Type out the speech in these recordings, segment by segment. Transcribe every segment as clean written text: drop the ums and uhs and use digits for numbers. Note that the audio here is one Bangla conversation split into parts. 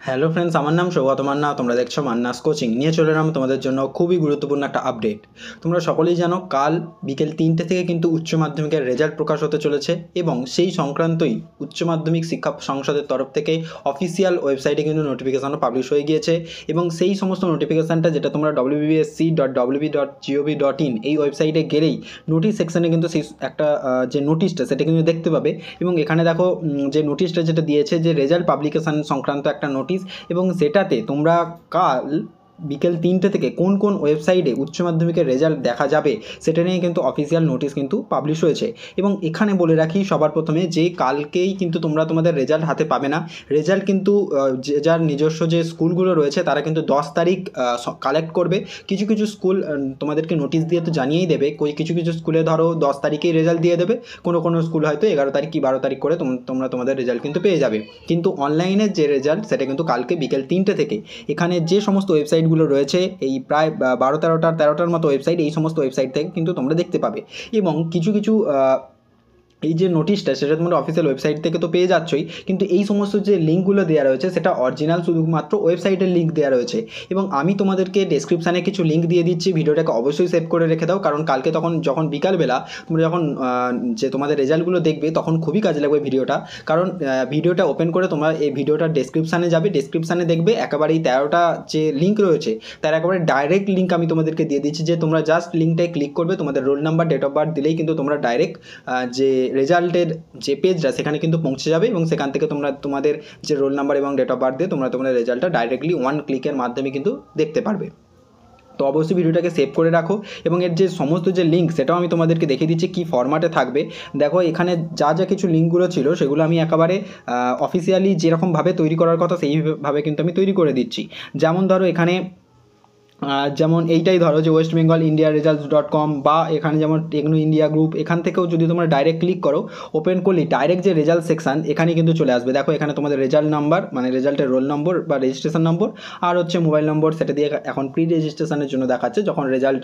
হ্যালো ফ্রেন্ডস, আমার নাম সৌগত মান্না। তোমরা দেখছো মান্নাস কোচিং নিয়ে চলে এলাম তোমাদের জন্য খুবই গুরুত্বপূর্ণ একটা আপডেট। তোমরা সকলেই জানো কাল বিকেল 3টে থেকে কিন্তু উচ্চ মাধ্যমিকের রেজাল্ট প্রকাশ হতে চলেছে এবং সেই সংক্রান্তই উচ্চ মাধ্যমিক শিক্ষা সংসদের তরফ থেকে অফিসিয়াল ওয়েবসাইটে কিন্তু নোটিফিকেশানও পাবলিশ হয়ে গিয়েছে এবং সেই সমস্ত নোটিফিকেশানটা যেটা তোমরা wbsc.wb.gov.in এই ওয়েবসাইটে গেলেই নোটিশ সেকশানে কিন্তু সেই একটা যে নোটিশটা সেটা কিন্তু দেখতে পাবে। এবং এখানে দেখো যে নোটিশটা যেটা দিয়েছে যে রেজাল্ট পাবলিকেশান সংক্রান্ত একটা নোটিশ, এবং সেটাতে তোমরা কাল বিকেল 3টে থেকে কোন কোন ওয়েবসাইটে উচ্চ মাধ্যমিকের রেজাল্ট দেখা যাবে সেটা নিয়ে কিন্তু অফিসিয়াল নোটিশ কিন্তু পাবলিশ হয়েছে। এবং এখানে বলে রাখি সবার প্রথমে যে কালকেই কিন্তু তোমরা তোমাদের রেজাল্ট হাতে পাবে না। রেজাল্ট কিন্তু যে যার নিজস্ব যে স্কুলগুলো রয়েছে তারা কিন্তু 10 তারিখ কালেক্ট করবে। কিছু কিছু স্কুল তোমাদেরকে নোটিশ দিয়ে তো জানিয়েই দেবে, কিছু কিছু স্কুলে ধরো 10 তারিখেই রেজাল্ট দিয়ে দেবে, কোনো কোনো স্কুল হয়তো 11 তারিখ কি 12 তারিখ করে তোমরা তোমাদের রেজাল্ট কিন্তু পেয়ে যাবে। কিন্তু অনলাইনের যে রেজাল্ট সেটা কিন্তু কালকে বিকেল 3টে থেকে এখানে যে সমস্ত ওয়েবসাইটগুলো রয়েছে, এই প্রায় 13টার মতো ওয়েবসাইট, এই সমস্ত ওয়েবসাইট থেকে কিন্তু তোমরা দেখতে পাবে। এবং কিছু কিছু এই যে নোটিশটা সেটা তোমরা অফিসিয়াল ওয়েবসাইট থেকে তো পেয়ে যাচ্ছই, কিন্তু এই সমস্ত যে লিঙ্কগুলো দেওয়া রয়েছে সেটা অরিজিনাল শুধুমাত্র ওয়েবসাইটের লিঙ্ক দেওয়া রয়েছে। এবং আমি তোমাদেরকে ডেসক্রিপশানে কিছু লিঙ্ক দিয়ে দিচ্ছি, ভিডিওটাকে অবশ্যই সেভ করে রেখে দাও, কারণ কালকে যখন বিকালবেলা তোমরা যখন যে তোমাদের রেজাল্টগুলো দেখবে তখন খুবই কাজে লাগবে ভিডিওটা। কারণ ভিডিওটা ওপেন করে তোমরা এই ভিডিওটার ডেসক্রিপশানে যাবে, ডেসক্রিপশানে দেখবে একেবারেই 13টা যে লিঙ্ক রয়েছে তার একেবারে ডাইরেক্ট লিঙ্ক আমি তোমাদেরকে দিয়ে দিচ্ছি, যে তোমরা জাস্ট লিঙ্কটায় ক্লিক করবে, তোমাদের roll number date of birth দিলেই কিন্তু তোমরা ডাইরেক্ট যে রেজাল্টের যে পেজটা সেখানে কিন্তু পৌঁছে যাবে এবং সেখান থেকে তোমরা তোমাদের যে রোল নাম্বার এবং ডেট অফ বার্থ দিয়ে তোমরা তোমাদের রেজাল্টটা ডাইরেক্টলি 1 ক্লিকের মাধ্যমে কিন্তু দেখতে পারবে। তো অবশ্যই ভিডিওটাকে সেভ করে রাখো এবং এর যে সমস্ত যে লিঙ্ক সেটাও আমি তোমাদেরকে দেখিয়ে দিচ্ছি কী ফরম্যাটে থাকবে। দেখো এখানে যা যা কিছু লিঙ্কগুলো ছিল সেগুলো আমি একেবারে অফিসিয়ালি যেরকমভাবে তৈরি করার কথা সেইভাবে কিন্তু আমি তৈরি করে দিচ্ছি। যেমন ধরো এখানে যেমন এইটাই ধরো যে ওয়েস্ট বেঙ্গল ইন্ডিয়া রেজাল্টস.com, বা এখানে যেমন টেকনো ইন্ডিয়া গ্রুপ, এখান থেকেও যদি তোমরা ডাইরেক্ট ক্লিক করো, ওপেন করলেই ডাইরেক্ট যে রেজাল্ট সেকশান এখানে কিন্তু চলে আসবে। দেখো এখানে তোমাদের রেজাল্ট নাম্বার মানে রেজাল্টের রোল নম্বর বা রেজিস্ট্রেশন নম্বর আর হচ্ছে মোবাইল নম্বর, সেটা দিয়ে এখন প্রি রেজিস্ট্রেশনের জন্য দেখাচ্ছে। যখন রেজাল্ট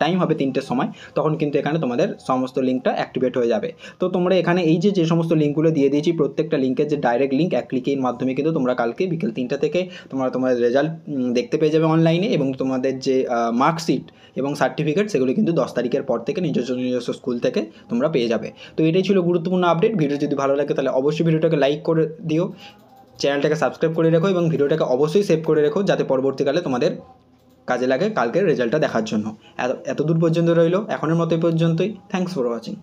টাইম হবে 3টের সময় তখন কিন্তু এখানে তোমাদের সমস্ত লিঙ্কটা অ্যাক্টিভেট হয়ে যাবে। তো তোমরা এখানে এই যে সমস্ত লিঙ্কগুলো দিয়ে দিয়েছি প্রত্যেকটা লিঙ্কের যে ডাইরেক্ট লিঙ্ক এক ক্লিকের মাধ্যমে কিন্তু তোমরা কালকে বিকেল 3টা থেকে তোমরা তোমাদের রেজাল্ট দেখতে পেয়ে যাবে অনলাইনে, এবং তোমাদের যে মার্কশিট এবং সার্টিফিকেট সেগুলি কিন্তু 10 তারিখের পর থেকে নিজস্ব স্কুল থেকে তোমরা পেয়ে যাবে। তো এটাই ছিল গুরুত্বপূর্ণ আপডেট। ভিডিও যদি ভালো লাগে তাহলে অবশ্যই ভিডিওটাকে লাইক করে দিও, চ্যানেলটাকে সাবস্ক্রাইব করে রেখো এবং ভিডিওটাকে অবশ্যই সেভ করে রেখো, যাতে পরবর্তীকালে তোমাদের কাজে লাগে কালকের রেজাল্টটা দেখার জন্য। এত দূর পর্যন্ত রইলো, এখনের মতো এই পর্যন্তই। Thanks for watching.